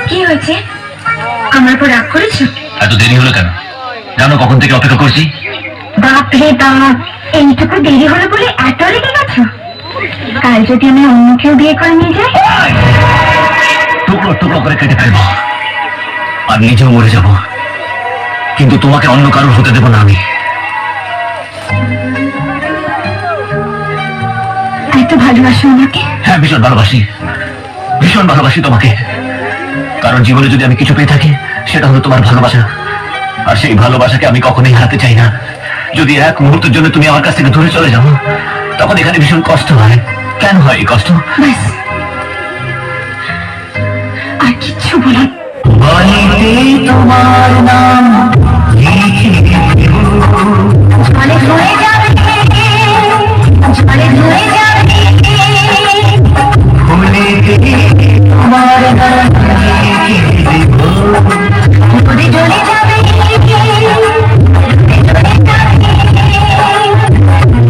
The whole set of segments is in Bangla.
কি হয়েছে? আমার উপর রাগ করেছো? এত দেরি হলো কেন? জানো কখন থেকে অপেক্ষা করছি? বাপরে বাপ, এইটুকু দেরি হলো বলে এত লেগে গেছো? কাল যদি আমি অন্য কেউ বিয়ে করে নিয়ে যাই? টুকরো টুকরো করে কেটে ফেলবো আর নিজেও মরে যাব, কিন্তু তোমাকে অন্য কারোর হতে দেব না আমি। এত ভালোবাসো আমাকে? হ্যাঁ, ভীষণ ভালোবাসি, ভীষণ ভালোবাসি তোমাকে। কারণ জীবনে যদি আমি কিছু পেয়ে থাকি সেটা হলো তোমার ভালোবাসা, আর সেই ভালোবাসাকে আমি কখনোই হারাতে চাই না। যদি এক মুহূর্তের জন্য তুমি আমার কাছ থেকে দূরে চলে যাও, তখন এখানে ভীষণ কষ্ট হয়। কেন হয় এই কষ্ট? ব্যাস, আর কিচ্ছু বলো। তোমার নাম জলে ধুয়ে যাবে, জলে ধুয়ে যাবে, তোমার নাম নদী জ্বলে যাবে,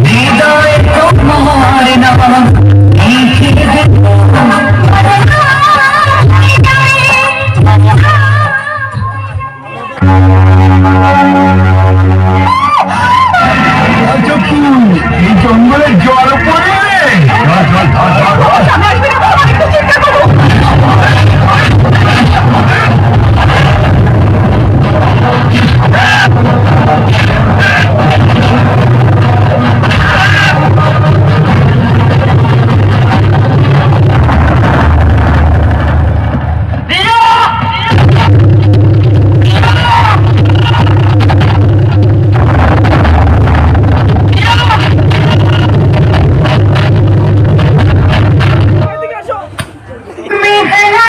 হৃদয় তোমার নাম